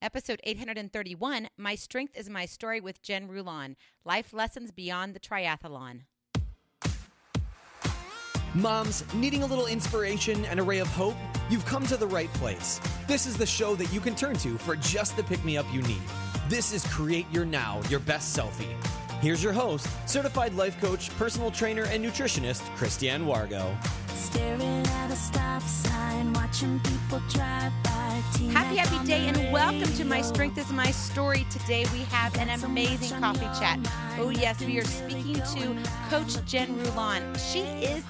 Episode 831, My Strength is My Story with Jen Rulon, Life Lessons Beyond the Triathlon. Moms, needing a little inspiration and a ray of hope? You've come to the right place. This is the show that you can turn to for just the pick-me-up you need. This is Create Your Now, Your Best Selfie. Here's your host, certified life coach, personal trainer, and nutritionist, Christiane Wargo. Staring at a stop sign, watching people drive by. Happy day and welcome to My Strength is My Story. Today we have an amazing coffee chat. Oh yes, we are speaking to Coach Jen Rulon. She is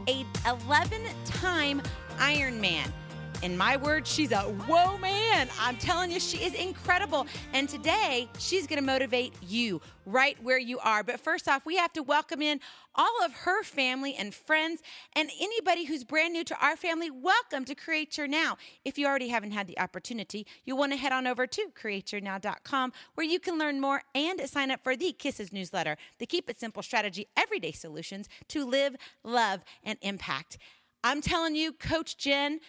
a 11-time Ironman. In my words, she's a whoa man. I'm telling you, she is incredible. And today, she's going to motivate you right where you are. But first off, we have to welcome in all of her family and friends and anybody who's brand new to our family. Welcome to Create Your Now. If you already haven't had the opportunity, you'll want to head on over to createyournow.com where you can learn more and sign up for the Kisses newsletter, the Keep It Simple Strategy Everyday Solutions to live, love, and impact. I'm telling you, Coach Jen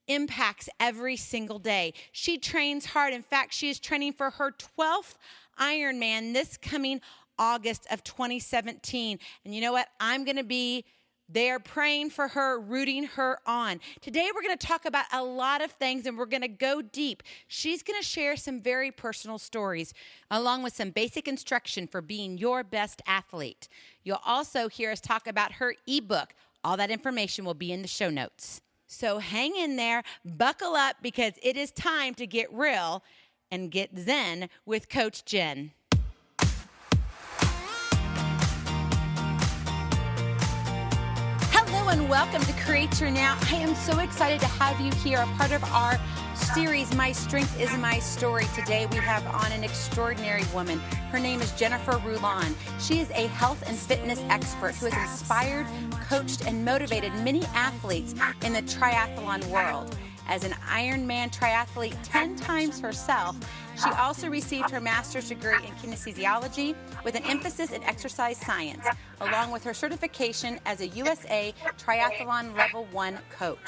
impacts every single day. She trains hard. In fact, she is training for her 12th Ironman this coming August of 2017. And you know what? I'm going to be there praying for her, rooting her on. Today, we're going to talk about a lot of things, and we're going to go deep. She's going to share some very personal stories, along with some basic instruction for being your best athlete. You'll also hear us talk about her ebook. All that information will be in the show notes. So hang in there, buckle up, because it is time to get real and get zen with Coach Jen. Hello and welcome to Create Your Now. I am so excited to have you here, a part of our series, My Strength is My Story. Today we have on an extraordinary woman. Her name is Jennifer Rulon. She is a health and fitness expert who has inspired, coached, and motivated many athletes in the triathlon world. As an Ironman triathlete 10 times herself, she also received her master's degree in kinesiology with an emphasis in exercise science, along with her certification as a USA Triathlon Level 1 coach.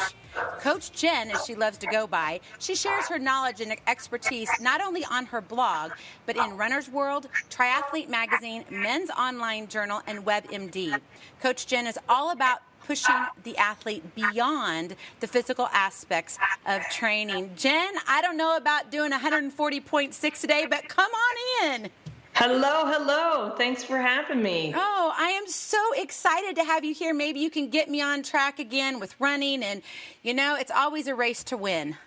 Coach Jen, as she loves to go by, she shares her knowledge and expertise not only on her blog, but in Runner's World, Triathlete Magazine, Men's Online Journal, and WebMD. Coach Jen is all about pushing the athlete beyond the physical aspects of training. Jen, I don't know about doing 140.6 today, but come on in. Hello. Thanks for having me. Oh, I am so excited to have you here. Maybe you can get me on track again with running. And, you know, it's always a race to win.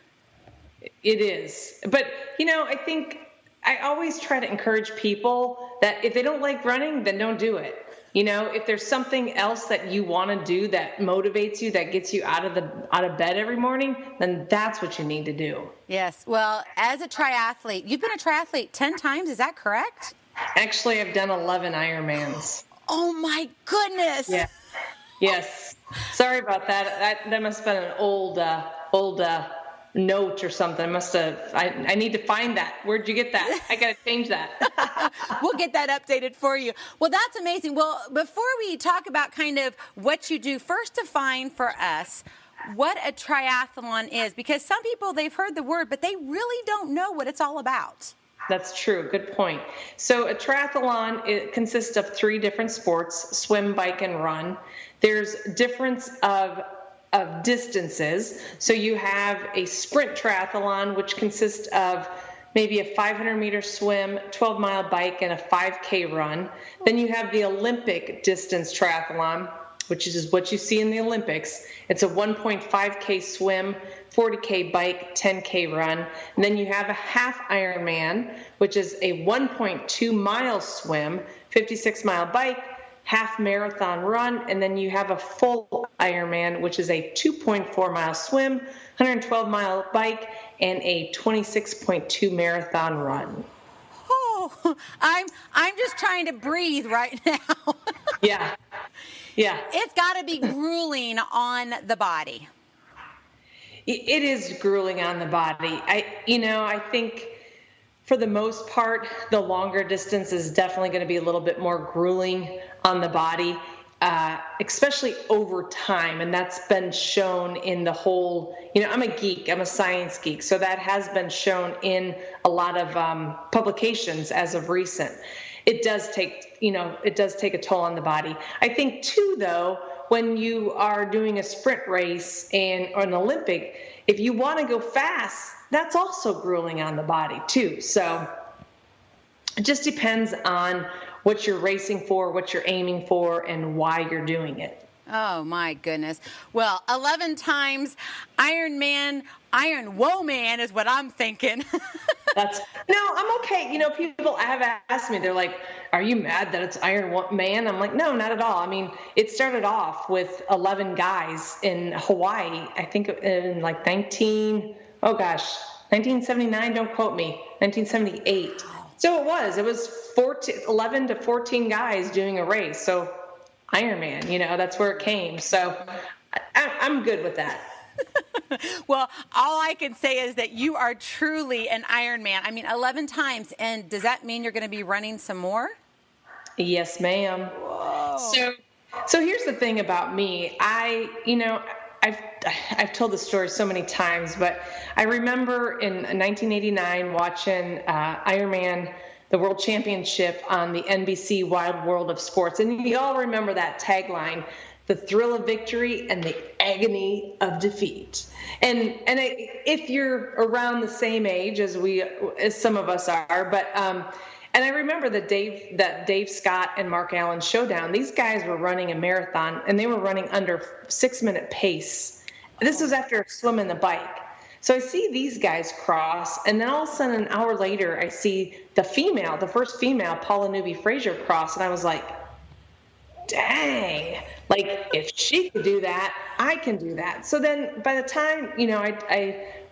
It is. But, you know, I think I always try to encourage people that if they don't like running, then don't do it. You know, if there's something else that you want to do that motivates you, that gets you out of bed every morning, then that's what you need to do. Yes. Well, as a triathlete, you've been a triathlete 10 times. Is that correct? Actually, I've done 11 Ironmans. Oh, my goodness. Yeah. Yes. Sorry about that. That must have been an old note or something. I need to find that. Where'd you get that? I got to change that. We'll get that updated for you. Well, that's amazing. Well, before we talk about kind of what you do, first define for us what a triathlon is, because some people, they've heard the word, but they really don't know what it's all about. That's true. Good point. So a triathlon, it consists of 3 different sports: swim, bike, and run. There's difference of distances. So you have a sprint triathlon, which consists of maybe a 500-meter swim, 12-mile bike, and a 5K run. Then you have the Olympic distance triathlon, which is what you see in the Olympics. It's a 1.5K swim, 40K bike, 10K run. And then you have a half Ironman, which is a 1.2-mile swim, 56-mile bike, half marathon run, and then you have a full Ironman, which is a 2.4-mile swim, 112-mile bike, and a 26.2 marathon run. Oh, I'm just trying to breathe right now. Yeah. It's got to be grueling on the body. It is grueling on the body. I think for the most part, the longer distance is definitely going to be a little bit more grueling on the body. especially over time. And that's been shown in the whole, I'm a geek, I'm a science geek. So that has been shown in a lot of publications as of recent. It does take a toll on the body. I think too, though, when you are doing a sprint race or an Olympic, if you want to go fast, that's also grueling on the body too. So it just depends on what you're racing for, what you're aiming for, and why you're doing it. Oh, my goodness. Well, 11 times Iron Woman is what I'm thinking. No, I'm okay. People have asked me, they're like, are you mad that it's Iron Man? I'm like, no, not at all. I mean, it started off with 11 guys in Hawaii, I think in like 1979, don't quote me, 1978. So it was 11 to 14 guys doing a race. So Ironman, that's where it came. So I'm good with that. Well, all I can say is that you are truly an Ironman. I mean, 11 times. And does that mean you're going to be running some more? Yes, ma'am. Whoa. So here's the thing about me. I've told this story so many times, but I remember in 1989 watching Ironman, the World Championship on the NBC Wild World of Sports. And you all remember that tagline, the thrill of victory and the agony of defeat. And if you're around the same age as some of us are, but and I remember that Dave Scott and Mark Allen showdown. These guys were running a marathon, and they were running under 6-minute pace. This was after swimming the bike. So I see these guys cross, and then all of a sudden, an hour later, I see the first female, Paula Newby-Fraser, cross, and I was like, dang, like if she could do that, I can do that. So then by the time,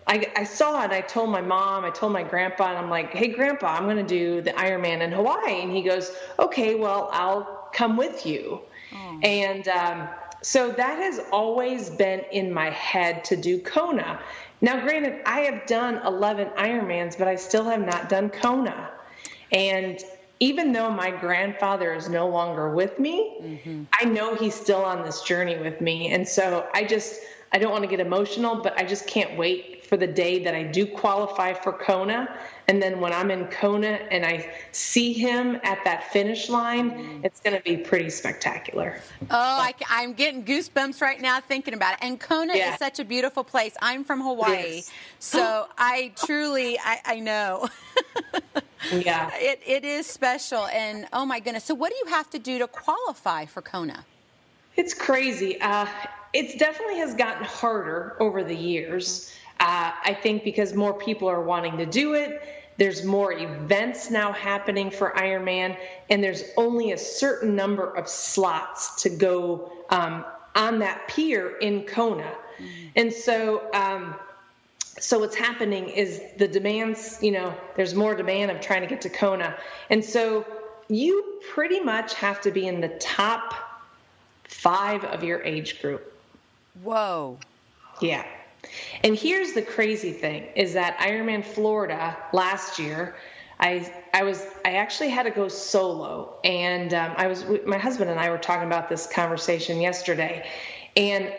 I saw it, I told my mom, I told my grandpa, and I'm like, hey, Grandpa, I'm going to do the Ironman in Hawaii. And he goes, okay, well, I'll come with you. Oh. And so that has always been in my head to do Kona. Now, granted, I have done 11 Ironmans, but I still have not done Kona. And even though my grandfather is no longer with me, I know he's still on this journey with me. And so I don't want to get emotional, but I just can't wait for the day that I do qualify for Kona. And then when I'm in Kona and I see him at that finish line, it's going to be pretty spectacular. Oh, I'm getting goosebumps right now thinking about it. And Kona is such a beautiful place. I'm from Hawaii, so I truly, I know. Yeah. It is special. And oh my goodness. So what do you have to do to qualify for Kona? It's crazy. It definitely has gotten harder over the years. I think because more people are wanting to do it, there's more events now happening for Ironman, and there's only a certain number of slots to go on that pier in Kona. And so what's happening is the demands, there's more demand of trying to get to Kona. And so you pretty much have to be in the top 5 of your age group. Whoa. Yeah. And here's the crazy thing is that Ironman Florida last year, I actually had to go solo, and my husband and I were talking about this conversation yesterday, and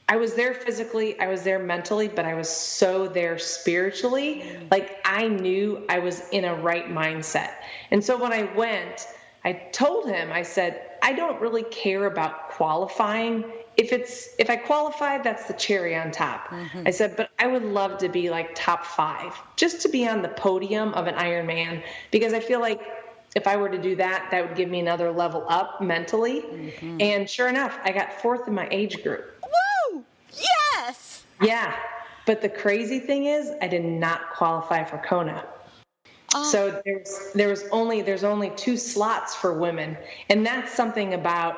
I was there physically, I was there mentally, but I was so there spiritually. Like I knew I was in a right mindset. And so when I went, I told him, I said, I don't really care about qualifying. If I qualified, that's the cherry on top. I said, but I would love to be like top 5, just to be on the podium of an Ironman, because I feel like if I were to do that, that would give me another level up mentally. And sure enough, I got 4th in my age group. Woo! Yes! Yeah. But the crazy thing is, I did not qualify for Kona. So there's only 2 slots for women. And that's something about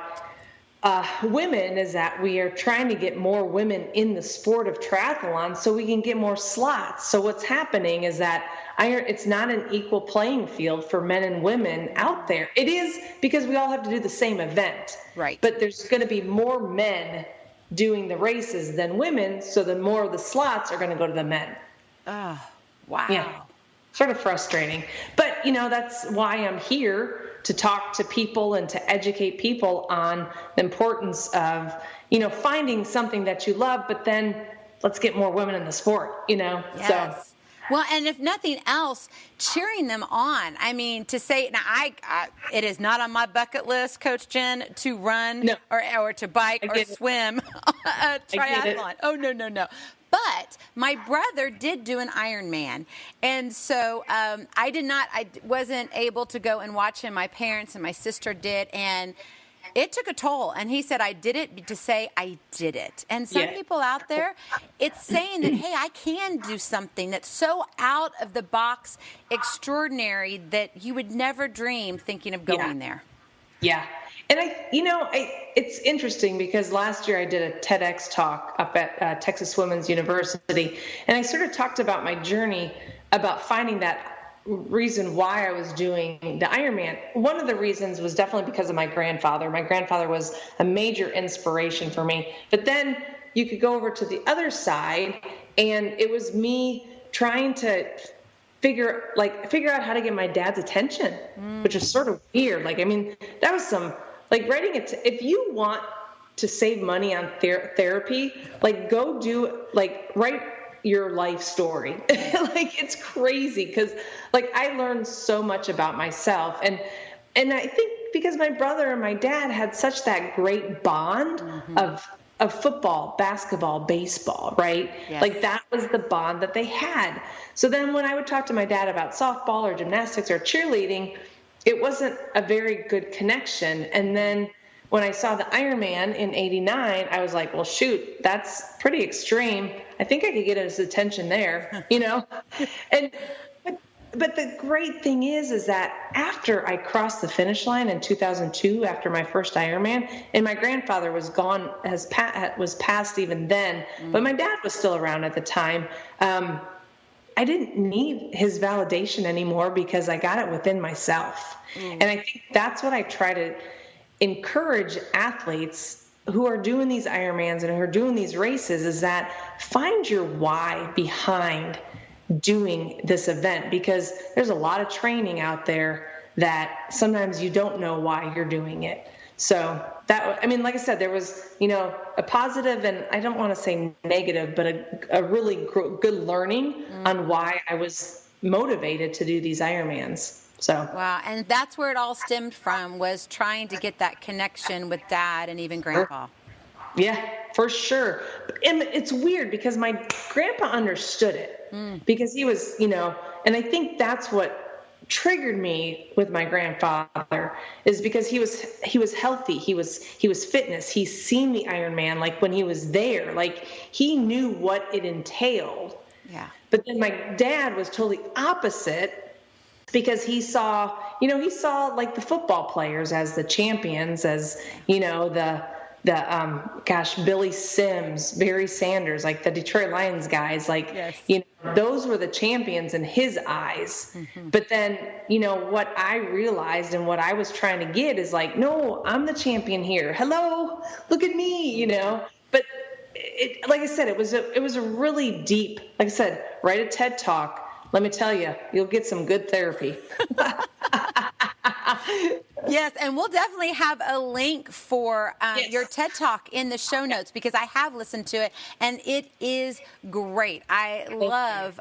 women, is that we are trying to get more women in the sport of triathlon so we can get more slots. So what's happening is that it's not an equal playing field for men and women out there. It is, because we all have to do the same event. Right. But there's going to be more men doing the races than women, so the more of the slots are going to go to the men. Oh, wow. Yeah. Sort of frustrating. But, that's why I'm here to talk to people and to educate people on the importance of, finding something that you love, but then let's get more women in the sport, Yes. So. Well, and if nothing else, cheering them on. I mean, to say, now it is not on my bucket list, Coach Jen, to run or to bike or swim a triathlon. Oh, no. But my brother did do an Ironman. And so I wasn't able to go and watch him. My parents and my sister did. And it took a toll. And he said, I did it to say I did it. And some people out there, it's saying that, hey, I can do something that's so out of the box, extraordinary, that you would never dream thinking of going there. Yeah. And it's interesting because last year I did a TEDx talk up at Texas Women's University. And I sort of talked about my journey about finding that reason why I was doing the Ironman. One of the reasons was definitely because of my grandfather. My grandfather was a major inspiration for me. But then you could go over to the other side, and it was me trying to figure out how to get my dad's attention, which is sort of weird. That was writing it. If you want to save money on therapy, go do write your life story. It's crazy because I learned so much about myself, and I think because my brother and my dad had such that great bond of football, basketball, baseball, right? Yes. That was the bond that they had. So then when I would talk to my dad about softball or gymnastics or cheerleading, it wasn't a very good connection. And then when I saw the Ironman in '89, I was like, well, shoot, that's pretty extreme. I think I could get his attention there, But the great thing is that after I crossed the finish line in 2002, after my first Ironman, and my grandfather was gone, was passed even then, but my dad was still around at the time. I didn't need his validation anymore because I got it within myself. And I think that's what I try to encourage athletes who are doing these Ironmans and who are doing these races, is that find your why behind doing this event, because there's a lot of training out there that sometimes you don't know why you're doing it. So like I said, there was, a positive, and I don't want to say negative, but a really good learning on why I was motivated to do these Ironmans. So. Wow. And that's where it all stemmed from, was trying to get that connection with dad and even grandpa. Yeah, for sure. And it's weird because my grandpa understood it because he was, and I think that's what triggered me with my grandfather, is because he was healthy. He was fitness. He's seen the Ironman, when he was there, he knew what it entailed. Yeah. But then my dad was totally opposite, because he saw the football players as the champions, as, Billy Sims, Barry Sanders, the Detroit Lions guys, those were the champions in his eyes. But then, what I realized and what I was trying to get is no, I'm the champion here. Hello, look at me, But it, like I said, it was a really deep, like I said, write a TED Talk. Let me tell you, you'll get some good therapy. Yes, and we'll definitely have a link for your TED Talk in the show notes, because I have listened to it, and it is great. I love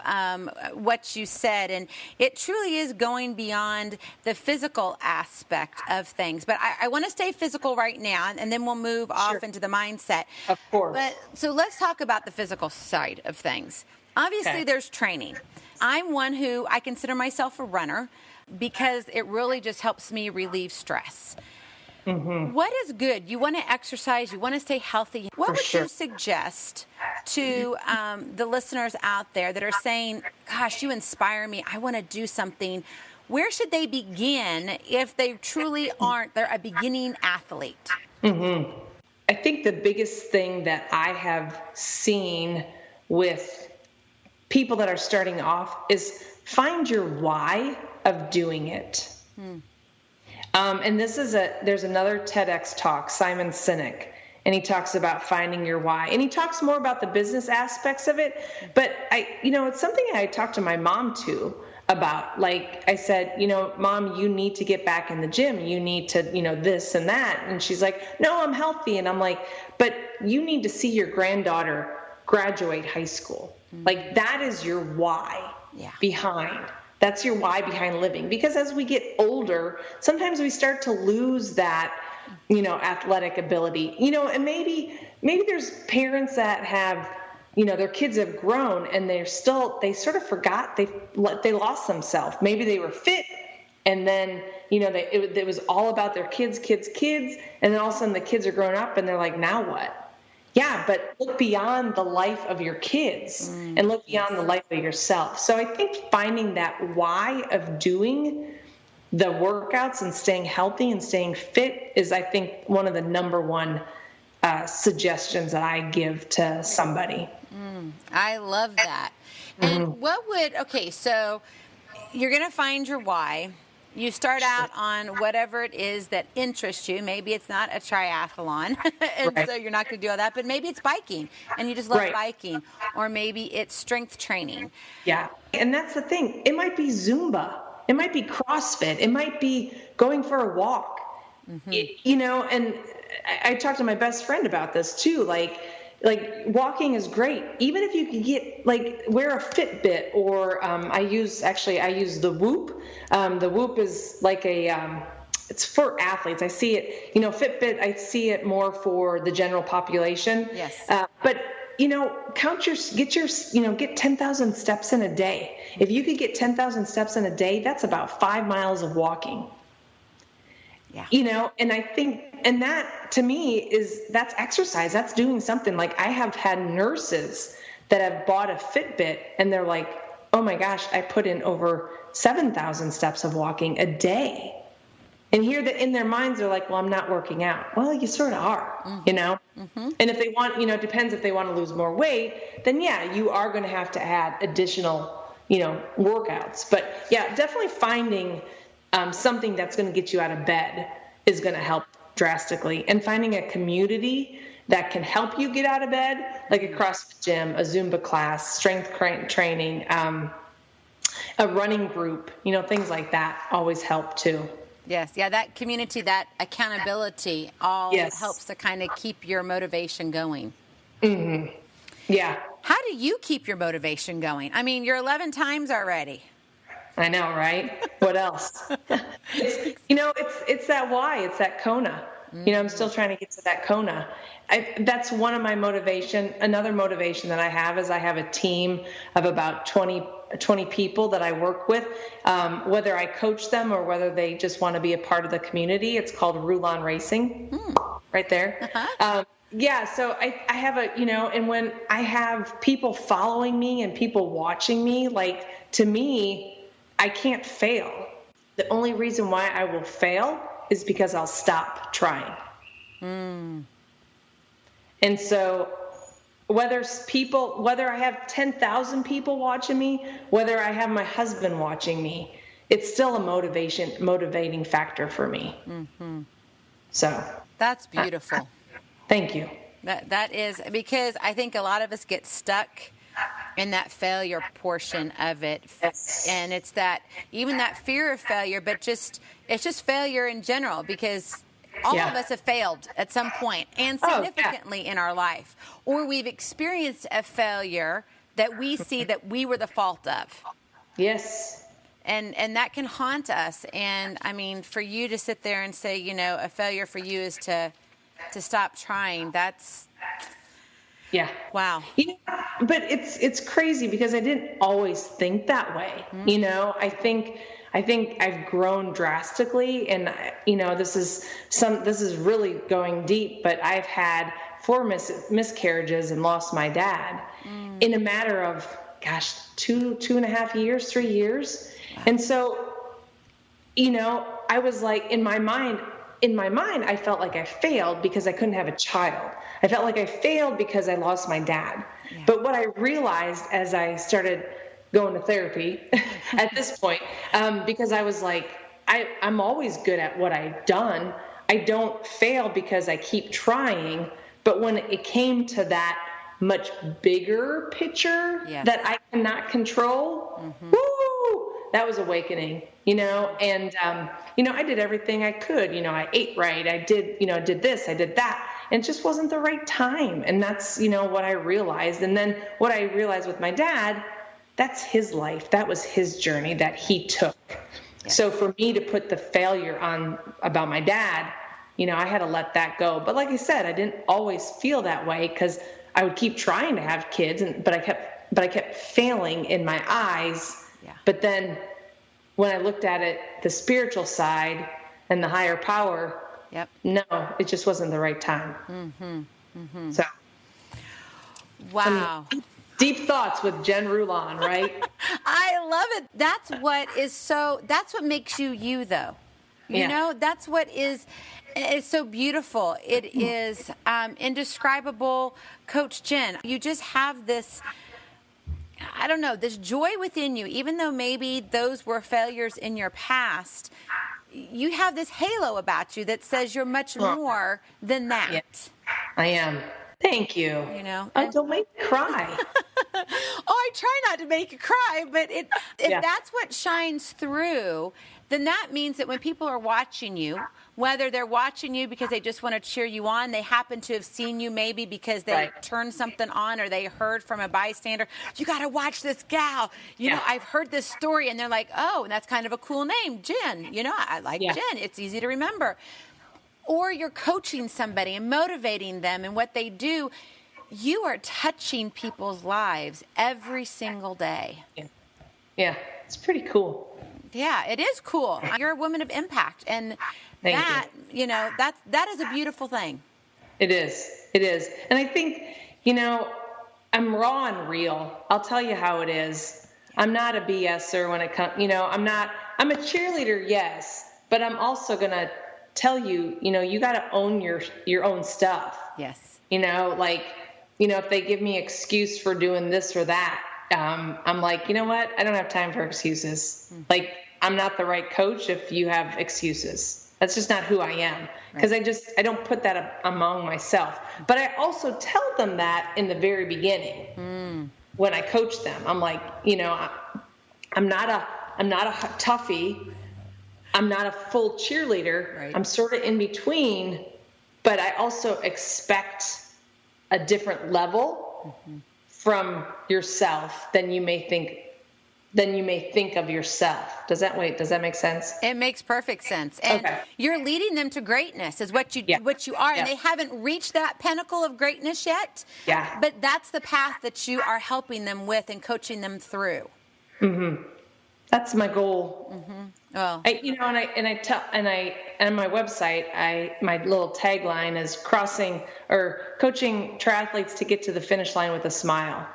what you said, and it truly is going beyond the physical aspect of things. But I want to stay physical right now, and then we'll move off into the mindset. Of course. So let's talk about the physical side of things. Obviously, there's training. I'm one who I consider myself a runner, because it really just helps me relieve stress. What is good? You want to exercise, you want to stay healthy. What would you suggest to the listeners out there that are saying, gosh, you inspire me, I want to do something? Where should they begin if they truly they're a beginning athlete? I think the biggest thing that I have seen with people that are starting off is find your why of doing it. And there's another TEDx talk, Simon Sinek, and he talks about finding your why. And he talks more about the business aspects of it. But it's something I talked to my mom too about. Like I said, Mom, you need to get back in the gym. You need to, this and that. And she's like, no, I'm healthy. And I'm like, but you need to see your granddaughter graduate high school. Like that is your why behind. That's your why behind living. Because as we get older, sometimes we start to lose that, athletic ability, and maybe there's parents that have, their kids have grown and they sort of forgot, they lost themselves. Maybe they were fit and then, it was all about their kids. And then all of a sudden the kids are growing up and they're like, now what? Yeah, but look beyond the life of your kids and look beyond the life of yourself. So I think finding that why of doing the workouts and staying healthy and staying fit is, I think, one of the number one suggestions that I give to somebody. I love that. And so you're going to find your why. You start out on whatever it is that interests you. Maybe it's not a triathlon, and so you're not going to do all that, but maybe it's biking, and you just love biking. Or maybe it's strength training. Yeah, and that's the thing. It might be Zumba. It might be CrossFit. It might be going for a walk. And I talked to my best friend about this too. Like walking is great. Even if you could get wear a Fitbit or I use the Whoop. The Whoop is like it's for athletes. I see it, Fitbit, I see it more for the general population. Yes. But get 10,000 steps in a day. If you could get 10,000 steps in a day, that's about 5 miles of walking. Yeah. And I think, and that to me that's exercise. That's doing something. Like I have had nurses that have bought a Fitbit and they're like, oh my gosh, I put in over 7,000 steps of walking a day. And here that in their minds, they're like, well, I'm not working out. Well, you sort of are, And if they want, it depends if they want to lose more weight, then you are going to have to add additional, workouts. But definitely finding something that's going to get you out of bed is going to help drastically. And finding a community that can help you get out of bed, like a CrossFit gym, a Zumba class, strength training, a running group, things like that always help too. Yes. Yeah. That community, that accountability all helps to kind of keep your motivation going. Mm-hmm. Yeah. How do you keep your motivation going? I mean, you're 11 times already. I know, right? What else? It's that why. It's that Kona. I'm still trying to get to that Kona. That's one of my motivation. Another motivation that I have is I have a team of about 20 people that I work with, whether I coach them or whether they just want to be a part of the community. It's called Rulon Racing, right there. Uh-huh. So I have and when I have people following me and people watching me, to me, I can't fail. The only reason why I will fail is because I'll stop trying. And so whether I have 10,000 people watching me, whether I have my husband watching me, it's still a motivating factor for me. Mm-hmm. So that's beautiful. Thank you. That is, because I think a lot of us get stuck in that failure portion of it. Yes. And it's that, even that fear of failure, but it's just failure in general, because all of us have failed at some point and significantly in our life, or we've experienced a failure that we see that we were the fault of. Yes. And that can haunt us. And I mean, for you to sit there and say, a failure for you is to stop trying, that's... Yeah. Wow. But it's crazy because I didn't always think that way. Mm-hmm. I think I've grown drastically, and this is really going deep, but I've had 4 miscarriages and lost my dad in a matter of 2.5 years, 3 years. Wow. And so, I was like, in my mind, I felt like I failed because I couldn't have a child. I felt like I failed because I lost my dad. Yeah. But what I realized as I started going to therapy at this point, because I was like, I'm always good at what I've done. I don't fail because I keep trying. But when it came to that much bigger picture that I cannot control, that was awakening, and, I did everything I could, I ate right. I did, did this, I did that. And it just wasn't the right time. And that's, what I realized. And then what I realized with my dad, that's his life. That was his journey that he took. Yeah. So for me to put the failure on about my dad, I had to let that go. But like I said, I didn't always feel that way because I would keep trying to have kids, but I kept failing in my eyes. Yeah. But then when I looked at it, the spiritual side and the higher power, yep. No, it just wasn't the right time. Mm-hmm. Mm-hmm. So, wow. Deep thoughts with Jen Rulon, right? I love it. That's what makes you you, though. That's what is so beautiful. It is indescribable. Coach Jen, you just have this, I don't know, this joy within you, even though maybe those were failures in your past. You have this halo about you that says you're much more than that. Yes, I am. Thank you. Don't make me cry. I try not to make you cry, but if that's what shines through, then that means that when people are watching you, whether they're watching you because they just want to cheer you on, they happen to have seen you maybe because they turned something on or they heard from a bystander, you got to watch this gal. I've heard this story, and they're like, oh, that's kind of a cool name, Jen. I like Jen. It's easy to remember. Or you're coaching somebody and motivating them in what they do. You are touching people's lives every single day. Yeah, it's pretty cool. Yeah, it is cool. You're a woman of impact, and that is a beautiful thing. It is. And I think, I'm raw and real. I'll tell you how it is. I'm not a BSer when it comes, I'm a cheerleader, yes, but I'm also going to tell you, you got to own your own stuff. Yes. If they give me excuse for doing this or that, I'm like, you know what? I don't have time for excuses. Mm-hmm. I'm not the right coach if you have excuses. That's just not who I am. Because I don't put that among myself. But I also tell them that in the very beginning when I coach them. I'm like, I'm not a toughie. I'm not a full cheerleader. Right. I'm sort of in between, but I also expect a different level from yourself than you may think of yourself. Does that make sense? It makes perfect sense. And you're leading them to greatness is what you are. And they haven't reached that pinnacle of greatness yet. Yeah. But that's the path that you are helping them with and coaching them through. Mm-hmm. That's my goal. Mm-hmm. Oh. On my website, my little tagline is coaching triathletes to get to the finish line with a smile.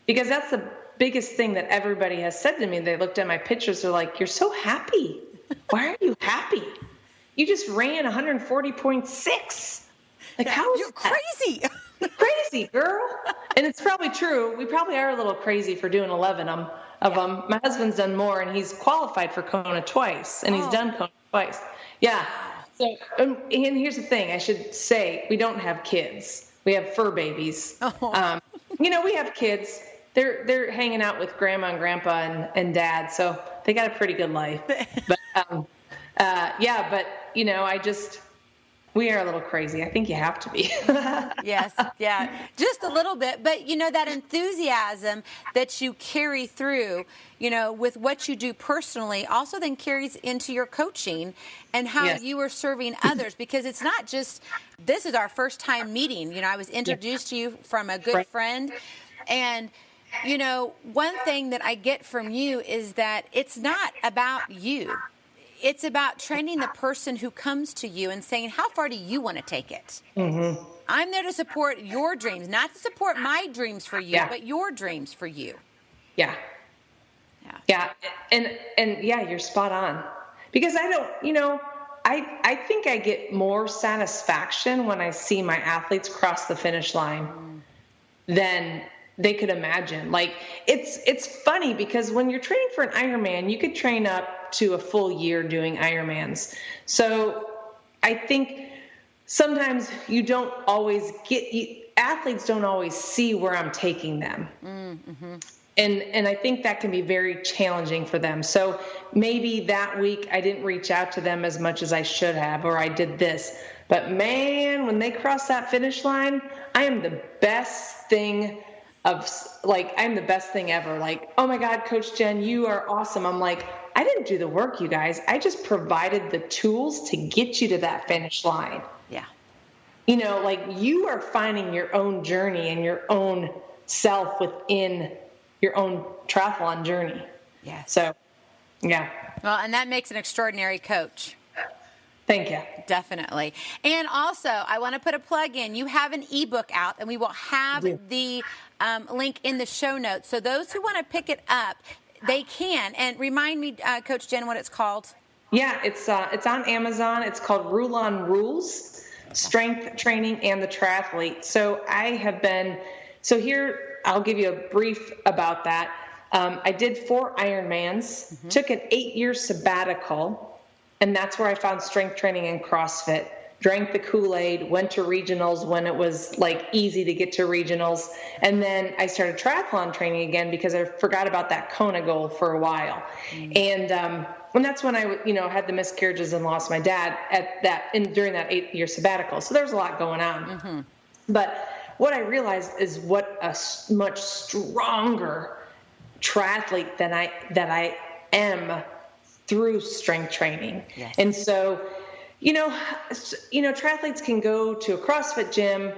Because that's the biggest thing that everybody has said to me. They looked at my pictures. They're like, you're so happy. Why are you happy? You just ran 140.6. How is you're crazy. Crazy, girl. And it's probably true. We probably are a little crazy for doing 11 of them. My husband's done more, and he's qualified for Kona twice, and he's done Kona twice. Yeah. So, and here's the thing. I should say, we don't have kids. We have fur babies. Oh. We have kids. They're hanging out with grandma and grandpa and dad, so they got a pretty good life. But we are a little crazy. I think you have to be. Yes, yeah, just a little bit. But, that enthusiasm that you carry through, with what you do personally also then carries into your coaching and how you are serving others. Because it's not just, this is our first time meeting. I was introduced to you from a good friend. And, one thing that I get from you is that it's not about you. It's about training the person who comes to you and saying, how far do you want to take it? Mm-hmm. I'm there to support your dreams, not to support my dreams for you, but your dreams for you. Yeah. And you're spot on. Because I don't, I think I get more satisfaction when I see my athletes cross the finish line than they could imagine. It's funny because when you're training for an Ironman, you could train up to a full year doing Ironmans. So I think sometimes athletes don't always see where I'm taking them. Mm-hmm. And I think that can be very challenging for them. So maybe that week I didn't reach out to them as much as I should have, or I did this. But man, when they cross that finish line, I am the best thing I'm the best thing ever. Like, oh my God, Coach Jen, you are awesome. I'm like, I didn't do the work, you guys. I just provided the tools to get you to that finish line. Yeah. You know, like you are finding your own journey and your own self within your own triathlon journey. Yeah. So, yeah. Well, and that makes an extraordinary coach. Thank you. Definitely. And also, I want to put a plug in. You have an ebook out, and we will have the link in the show notes. So those who want to pick it up, they can. And remind me, Coach Jen, what it's called. Yeah, it's on Amazon. It's called Rulon Rules, Strength Training and the Triathlete. So here, I'll give you a brief about that. I did 4 Ironmans, took an 8-year sabbatical, and that's where I found strength training and CrossFit. Drank the Kool-Aid, went to regionals when it was like easy to get to regionals. And then I started triathlon training again because I forgot about that Kona goal for a while. And that's when I, had the miscarriages and lost my dad during that 8-year sabbatical. So there was a lot going on. But what I realized is what a much stronger triathlete that I am through strength training. Yes. And so, triathletes can go to a CrossFit gym,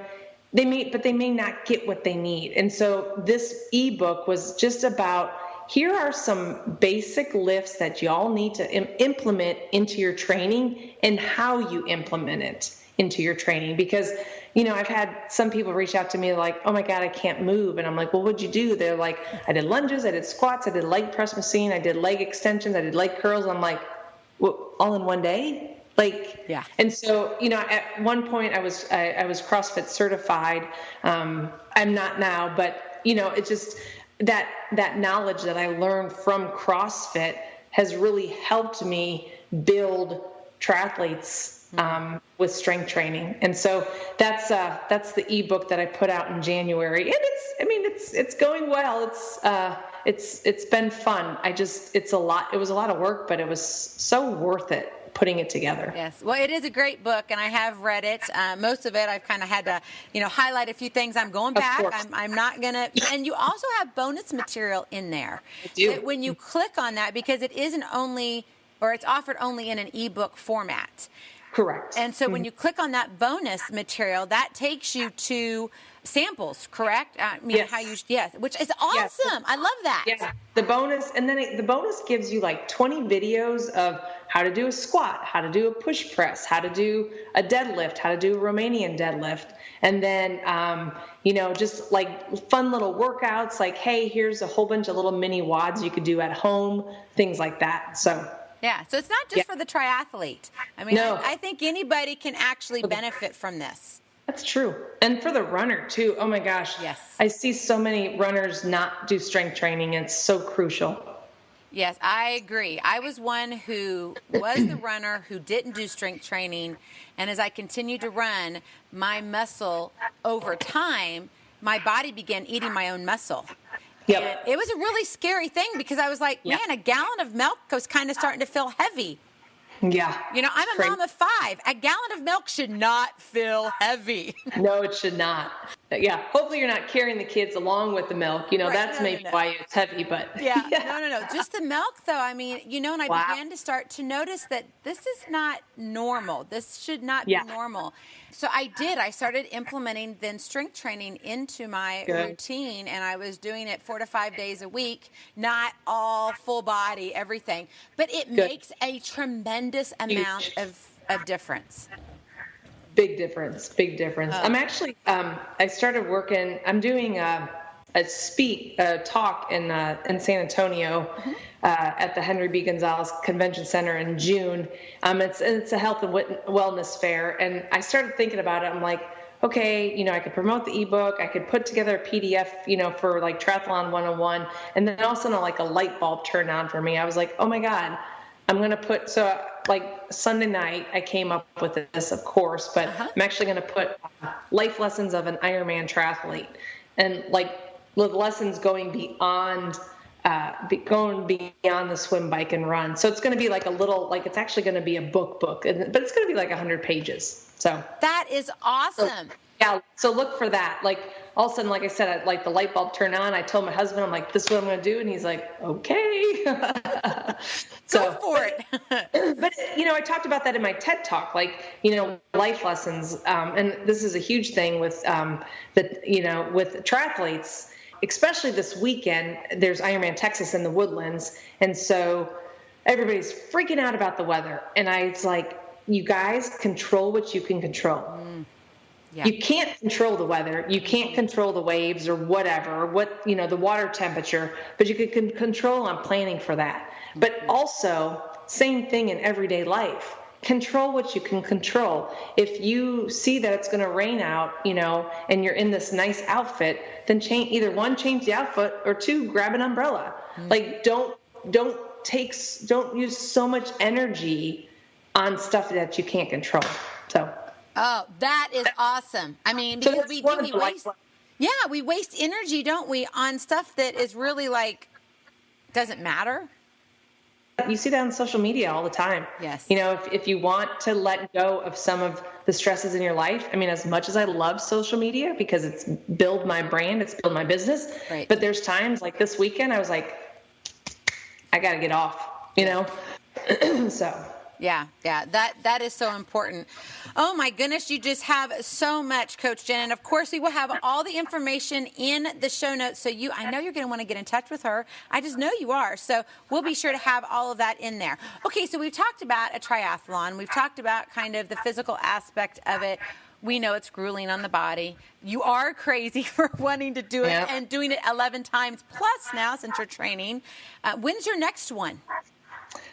but they may not get what they need. And so this ebook was just about, here are some basic lifts that y'all need to implement into your training and how you implement it into your training. Because, I've had some people reach out to me like, oh my God, I can't move. And I'm like, well, what'd you do? They're like, I did lunges, I did squats, I did leg press machine, I did leg extensions, I did leg curls. I'm like, well, all in one day? Yeah. And so, at one point I was CrossFit certified. I'm not now, but it's just that knowledge that I learned from CrossFit has really helped me build triathletes with strength training. And so that's the ebook that I put out in January. And it's going well. It's been fun. It was a lot of work, but it was so worth it putting it together. Yes. Well, it is a great book, and I have read it. Most of it I've kind of had to, highlight a few things. I'm going back. I'm not going to. And you also have bonus material in there. I do. When you click on that, because it isn't only, or it's offered only in an ebook format. Correct. And so when you click on that bonus material, that takes you to samples, correct? Yes. Which is awesome. Yes. I love that. Yeah. The bonus, and then the bonus gives you like 20 videos of how to do a squat, how to do a push press, how to do a deadlift, how to do a Romanian deadlift. And then, just like fun little workouts, like, hey, here's a whole bunch of little mini WODs you could do at home, things like that. So. Yeah, so it's not just for the triathlete. No. I think anybody can actually benefit from this. That's true. And for the runner, too. Oh, my gosh. Yes. I see so many runners not do strength training. It's so crucial. Yes, I agree. I was one who was the runner who didn't do strength training. And as I continued to run, my muscle, over time, my body began eating my own muscle. Yep. And it was a really scary thing because I was like, man, a gallon of milk was kind of starting to feel heavy. Yeah. I'm a mom of 5. A gallon of milk should not feel heavy. No, it should not. Yeah. Hopefully you're not carrying the kids along with the milk. Right. That's why it's heavy, but. Yeah. No. Just the milk, though. And I began to start to notice that this is not normal. This should not be normal. So I started implementing then strength training into my routine, and I was doing it 4 to 5 days a week, not all full body, everything. But it makes a tremendous amount of difference. Big difference. I'm actually, I started working, I'm doing a talk in San Antonio at the Henry B. Gonzalez Convention Center in June. It's a health and wellness fair, and I started thinking about it. I'm like, okay, I could promote the ebook, I could put together a PDF, for like Triathlon 101, and then all of a sudden, like a light bulb turned on for me. I was like, oh my God, I'm going to like Sunday night, I came up with this, of course, but I'm actually going to put life lessons of an Ironman triathlete. And like lessons going beyond the swim, bike, and run. So it's going to be like it's actually going to be a book, but it's going to be like 100 pages. So that is awesome. So look for that. Like all of a sudden, like I said, like the light bulb turned on. I told my husband, I'm like, this is what I'm going to do. And he's like, okay. Go for it. But, I talked about that in my TED Talk, like, life lessons. And this is a huge thing with, with triathletes, especially this weekend. There's Ironman Texas in the Woodlands. And so everybody's freaking out about the weather. And it's like, you guys control what you can control. Yeah. You can't control the weather. You can't control the waves or whatever, the water temperature, but you can control on planning for that. But also, same thing in everyday life. Control what you can control. If you see that it's going to rain out, and you're in this nice outfit, then change the outfit, or two, grab an umbrella. Like don't use so much energy on stuff that you can't control. So. Oh, that is awesome. I mean, because we waste energy, don't we, on stuff that is really doesn't matter. You see that on social media all the time. Yes. If you want to let go of some of the stresses in your life, I mean, as much as I love social media because it's build my brand, it's build my business. Right. But there's times like this weekend, I was like, I got to get off, so. Yeah, that is so important. Oh my goodness, you just have so much, Coach Jen. And of course, we will have all the information in the show notes. So I know you're going to want to get in touch with her. I just know you are. So we'll be sure to have all of that in there. Okay, so we've talked about a triathlon. We've talked about kind of the physical aspect of it. We know it's grueling on the body. You are crazy for wanting to do it and doing it 11 times plus now since you're training. When's your next one?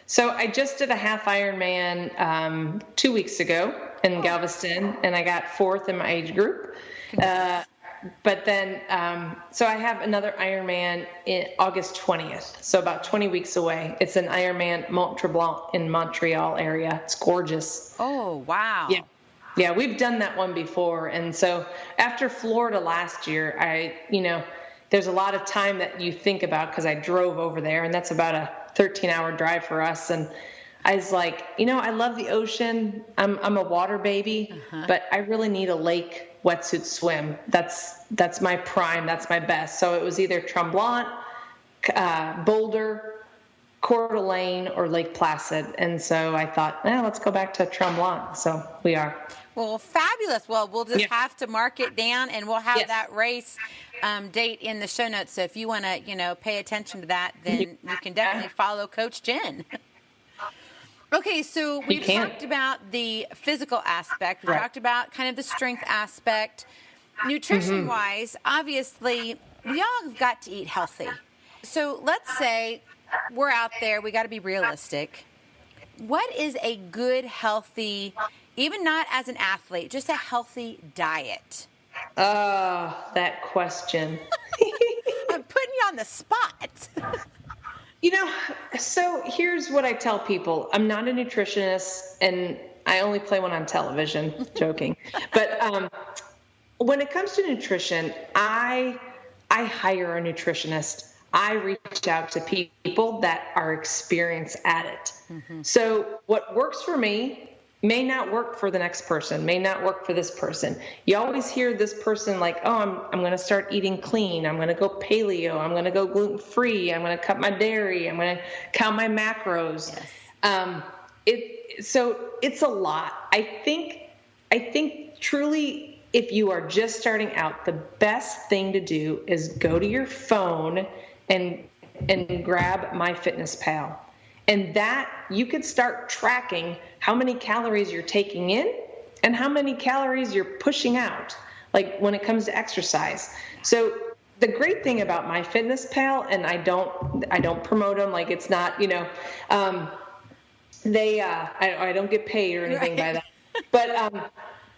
So I just did a half Ironman 2 weeks ago in Galveston, and I got 4th in my age group. But then, so I have another Ironman in August 20th, so about 20 weeks away. It's an Ironman Mont Tremblant in Montreal area. It's gorgeous. Oh, wow. Yeah, we've done that one before. And so after Florida last year, there's a lot of time that you think about because I drove over there, and that's about a 13-hour drive for us. And I was like, I love the ocean. I'm a water baby, but I really need a lake wetsuit swim. That's my prime. That's my best. So it was either Tremblant, Boulder, Coeur d'Alene, or Lake Placid. And so I thought, let's go back to Tremblant. So we are. Well, fabulous. Well, we'll just have to mark it down, and we'll have that race date in the show notes. So if you want to, pay attention to that, then you can definitely follow Coach Jen. Okay, so we've talked about the physical aspect. We talked about kind of the strength aspect. Nutrition-wise, obviously, we all have got to eat healthy. So let's say we're out there. We got to be realistic. What is a good, healthy, even not as an athlete, just a healthy diet? That question. I'm putting you on the spot. So here's what I tell people. I'm not a nutritionist, and I only play when on television. Joking. But when it comes to nutrition, I hire a nutritionist. I reach out to people that are experienced at it. So what works for me may not work for the next person, may not work for this person. You always hear this person like, oh, I'm going to start eating clean. I'm going to go paleo. I'm going to go gluten-free. I'm going to cut my dairy. I'm going to count my macros. Yes. So it's a lot. I think truly, if you are just starting out, the best thing to do is go to your phone and grab MyFitnessPal. And that you could start tracking how many calories you're taking in and how many calories you're pushing out, like when it comes to exercise. So the great thing about MyFitnessPal, and I don't promote them, like it's not, I don't get paid or anything by that. But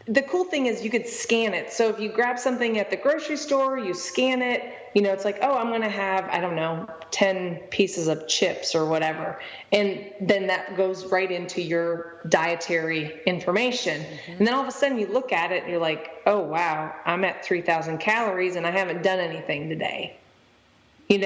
the cool thing is you could scan it. So if you grab something at the grocery store, you scan it, it's like, oh, I'm going to have, I don't know, 10 pieces of chips or whatever. And then that goes right into your dietary information. Mm-hmm. And then all of a sudden you look at it and you're like, oh, wow, I'm at 3,000 calories and I haven't done anything today. And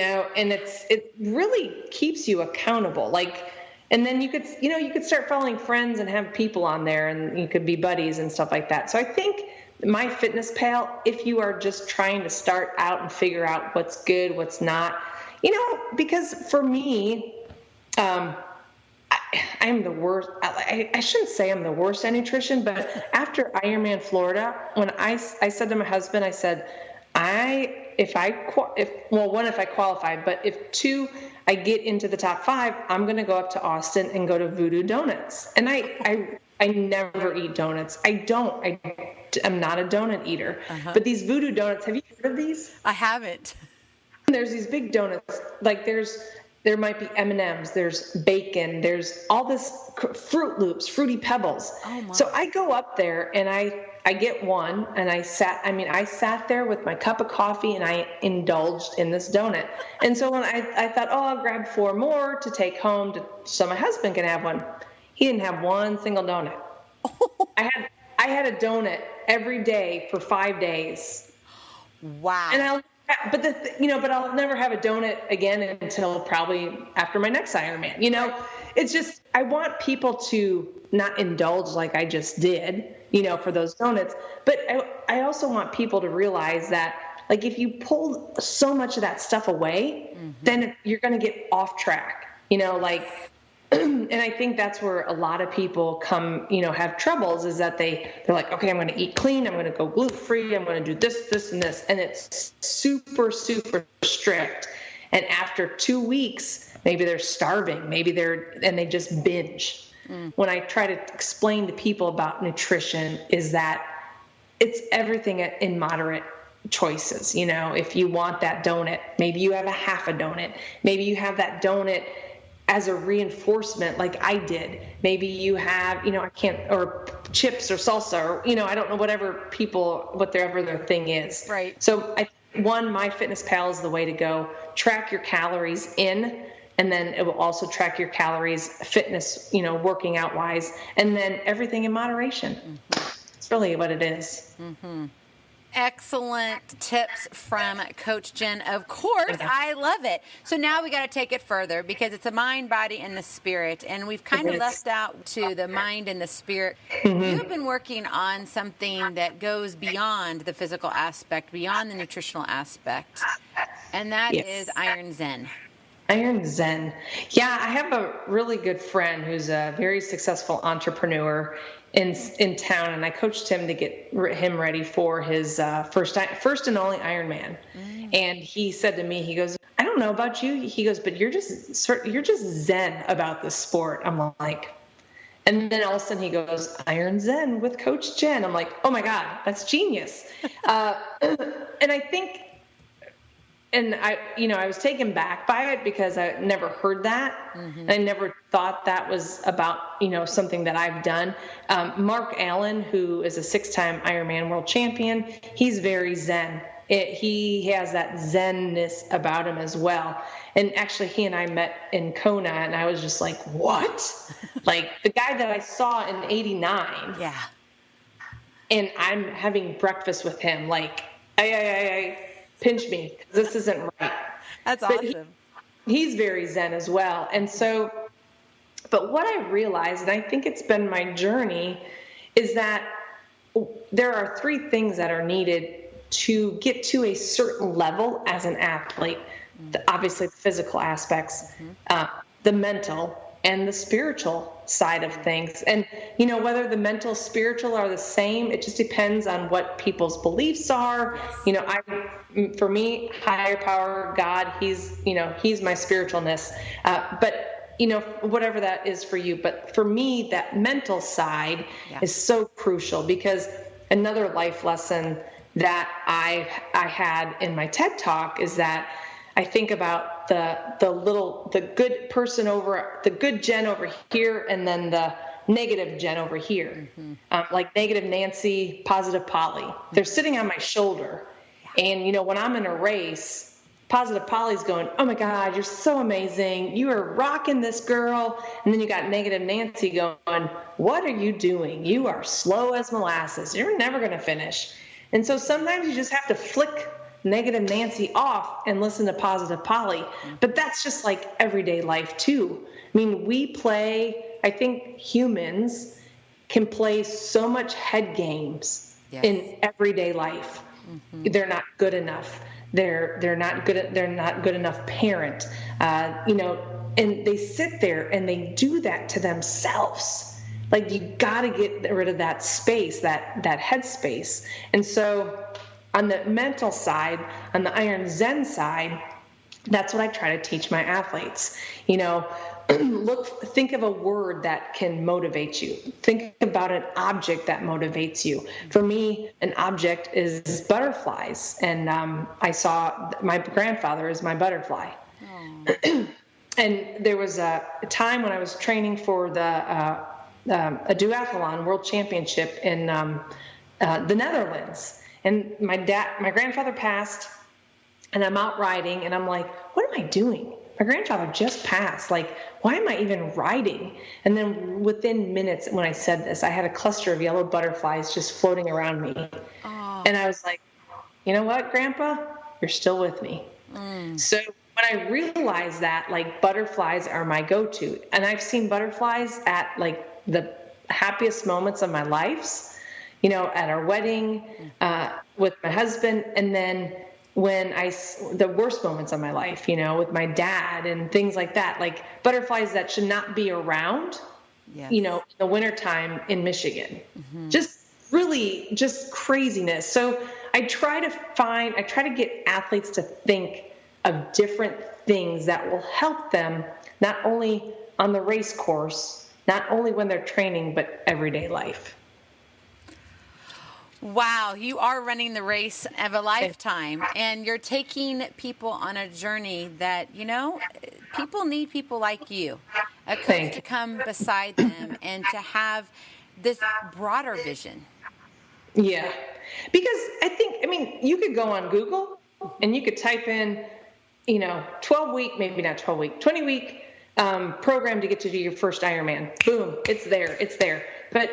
it really keeps you accountable. Like, and then you could start following friends and have people on there, and you could be buddies and stuff like that. So I think MyFitnessPal, if you are just trying to start out and figure out what's good, what's not, because for me, I'm the worst. I shouldn't say I'm the worst at nutrition, but after Ironman Florida, when I said to my husband, I said, if I qualified, but if 2, I get into the top 5, I'm going to go up to Austin and go to Voodoo Donuts. And I never eat donuts. I'm not a donut eater. Uh-huh. But these Voodoo Donuts, have you heard of these? I haven't. There's these big donuts. Like there might be M&Ms, there's bacon, there's all this Fruit Loops, Fruity Pebbles. Oh my. So I go up there and I get one, and I sat there with my cup of coffee and I indulged in this donut. And so when I thought, I'll grab 4 more to take home so my husband can have one. He didn't have one single donut. I had a donut every day for 5 days. Wow. And but I'll never have a donut again until probably after my next Ironman. It's just, I want people to not indulge like I just did, for those donuts. But I also want people to realize that, like, if you pull so much of that stuff away, mm-hmm. then you're going to get off track, and I think that's where a lot of people come, have troubles, is that they're like, okay, I'm going to eat clean. I'm going to go gluten-free. I'm going to do this, this, and this. And it's super, super strict. And after 2 weeks, maybe they're starving. And they just binge. Mm. When I try to explain to people about nutrition, is that it's everything in moderate choices. If you want that donut, maybe you have a half a donut. Maybe you have that donut as a reinforcement, like I did. Maybe you have, or chips or salsa, or, I don't know, whatever their thing is. Right. So MyFitnessPal is the way to go. Track your calories in, and then it will also track your calories fitness, working out wise, and then everything in moderation. Mm-hmm. It's really what it is. Mm-hmm. Excellent tips from Coach Jen. Of course, I love it. So now we got to take it further, because it's a mind, body, and the spirit. And we've kind of left out to the mind and the spirit. Mm-hmm. You've been working on something that goes beyond the physical aspect, beyond the nutritional aspect. And that is Iron Zen. Iron Zen. Yeah, I have a really good friend who's a very successful entrepreneur in town, and I coached him to get him ready for his first and only Ironman. Mm. And he said to me, he goes, I don't know about you. He goes, but you're just Zen about this sport. I'm like, and then all of a sudden he goes, Iron Zen with Coach Jen. I'm like, oh my God, that's genius. And I think, and I was taken back by it, because I never heard that. Mm-hmm. And I never thought that was about, something that I've done. Mark Allen, who is a 6-time Ironman world champion, he's very Zen. He has that Zenness about him as well. And actually, he and I met in Kona, and I was just like, what? Like, the guy that I saw in '89. Yeah. And I'm having breakfast with him, like, I pinch me, this isn't right. That's awesome. He's very Zen as well. And so, but what I realized, and I think it's been my journey, is that there are 3 things that are needed to get to a certain level as an athlete. Obviously, the physical aspects, the mental, and the spiritual side of things. And, whether the mental, spiritual are the same, it just depends on what people's beliefs are. For me, higher power, God, he's my spiritualness. But, whatever that is for you. But for me, that mental side is so crucial, because another life lesson that I had in my TED Talk is that I think about the good person the good Jen over here, and then the negative Jen over here, like negative Nancy, positive Polly. They're sitting on my shoulder. And, when I'm in a race, positive Polly's going, oh my God, you're so amazing. You are rocking this, girl. And then you got negative Nancy going, what are you doing? You are slow as molasses. You're never going to finish. And so sometimes you just have to flick negative Nancy off and listen to positive Polly. But that's just like everyday life too. I mean, I think humans can play so much head games in everyday life. They're not good enough. They're not good enough parent, and they sit there and they do that to themselves. Like, you got to get rid of that space, that head space. And so on the mental side, on the Iron Zen side, that's what I try to teach my athletes. Think of a word that can motivate you. Think about an object that motivates you. For me, an object is butterflies. And I saw my grandfather is my butterfly. And there was a time when I was training for a duathlon world championship in the Netherlands. And my grandfather passed, and I'm out riding, and I'm like, what am I doing? My grandfather just passed. Like, why am I even riding? And then within minutes, when I said this, I had a cluster of yellow butterflies just floating around me. Oh. And I was like, you know what, Grandpa? You're still with me. So when I realized that, like, butterflies are my go-to, and I've seen butterflies at, like, the happiest moments of my life, at our wedding, with my husband, and then the worst moments of my life, with my dad and things like that, like butterflies that should not be around, in the wintertime in Michigan, just craziness. So I try to get athletes to think of different things that will help them, not only on the race course, not only when they're training, but everyday life. Wow, you are running the race of a lifetime, and you're taking people on a journey that, people need people like you, a coach to come beside them and to have this broader vision. Yeah, because you could go on Google and you could type in, 20-week program to get to do your first Ironman. Boom, it's there. But,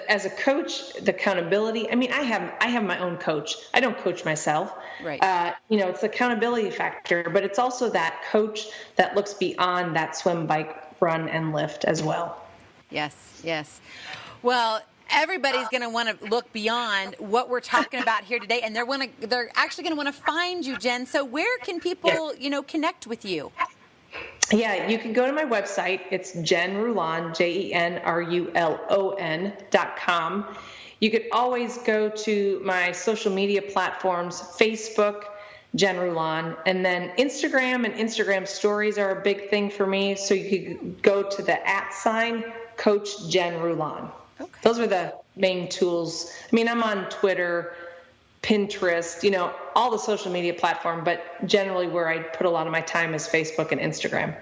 as a coach, the accountability, I have my own coach. I don't coach myself. Right. It's the accountability factor, but it's also that coach that looks beyond that swim, bike, run, and lift as well. Yes. Well, everybody's going to want to look beyond what we're talking about here today, and they're actually going to want to find you, Jen. So where can people, connect with you? Yeah, you can go to my website. It's Jen Rulon, JenRulon.com. You could always go to my social media platforms, Facebook, Jen Rulon, and then Instagram and Instagram stories are a big thing for me. So you could go to the @ Coach Jen Rulon. Okay. Those are the main tools. I'm on Twitter, Pinterest, all the social media platform, but generally where I put a lot of my time is Facebook and Instagram.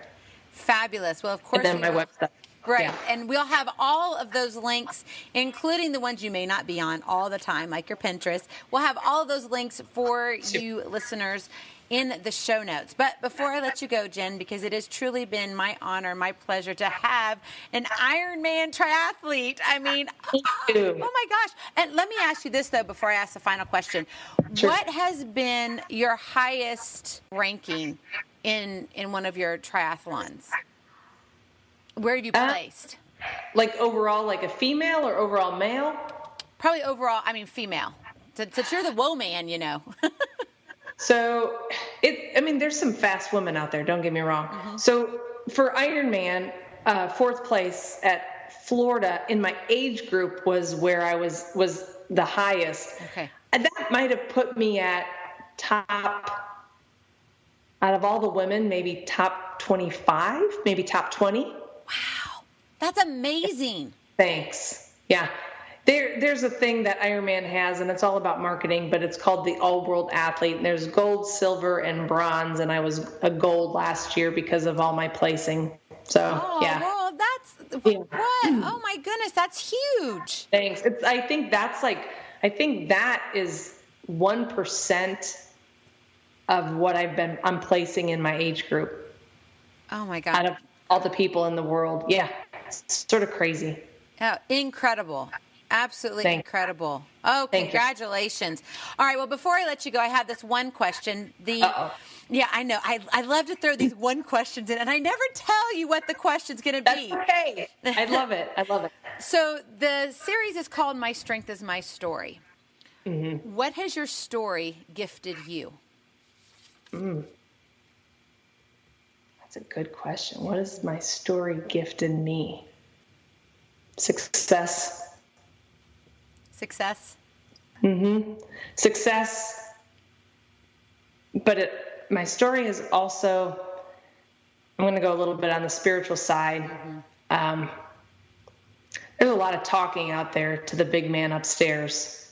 Fabulous. Well, of course. And then my website. Right. Yeah. And we'll have all of those links, including the ones you may not be on all the time, like your Pinterest. We'll have all of those links for you listeners in the show notes. But before I let you go, Jen, because it has truly been my honor, my pleasure to have an Ironman triathlete. Thank you. Oh my gosh. And let me ask you this, though, before I ask the final question. Sure. What has been your highest ranking in one of your triathlons? Where have you placed? Like overall, like a female or overall male? Probably overall, female. Since you're the woe man, So, there's some fast women out there, don't get me wrong. Mm-hmm. So, for Ironman, 4th place at Florida in my age group was where I was the highest. Okay. And that might have put me at top, out of all the women, maybe top 25, maybe top 20. Wow. That's amazing. Thanks. Yeah. There's a thing that Ironman has, and it's all about marketing, but it's called the All-World Athlete. And there's gold, silver, and bronze, and I was a gold last year because of all my placing. So, yeah. Well, What? Oh my goodness, that's huge. Thanks. I think that is 1% of what I'm placing in my age group. Oh my God. Out of all the people in the world. Yeah. It's sort of crazy. Oh, incredible. Absolutely incredible. Oh, congratulations. All right. Well, before I let you go, I have this one question. Yeah, I know. I love to throw these one questions in, and I never tell you what the question's going to be. That's okay. I love it. So the series is called My Strength is My Story. Mm-hmm. What has your story gifted you? That's a good question. What has my story gifted me? Success. Success? Mm-hmm. Success. But my story is also, I'm going to go a little bit on the spiritual side. Mm-hmm. There's a lot of talking out there to the big man upstairs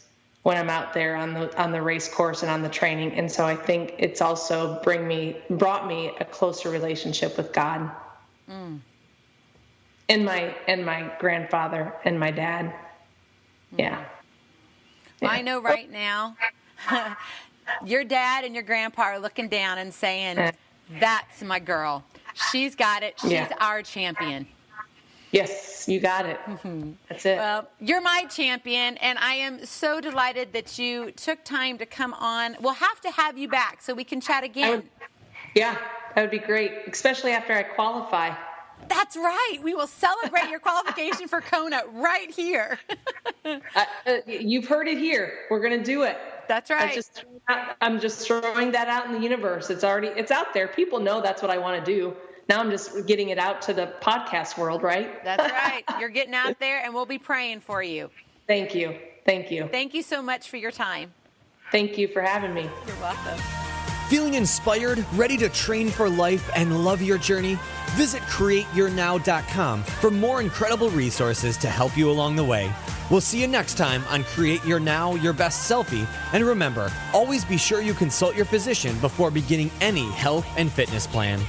when I'm out there on the race course and on the training. And so I think it's also brought me a closer relationship with God. Mm. And my grandfather and my dad. Mm. Yeah. Well, I know right now your dad and your grandpa are looking down and saying, that's my girl. She's got it. She's our champion. Yes, you got it. Mm-hmm. That's it. Well, you're my champion, and I am so delighted that you took time to come on. We'll have to have you back so we can chat again. That would be great, especially after I qualify. That's right. We will celebrate your qualification for Kona right here. You've heard it here. We're going to do it. That's right. I'm just throwing that out in the universe. It's out there. People know that's what I want to do. Now I'm just getting it out to the podcast world, right? That's right. You're getting out there, and we'll be praying for you. Thank you. Thank you. Thank you so much for your time. Thank you for having me. You're welcome. Feeling inspired, ready to train for life, and love your journey? Visit CreateYourNow.com for more incredible resources to help you along the way. We'll see you next time on Create Your Now, Your Best Selfie. And remember, always be sure you consult your physician before beginning any health and fitness plan.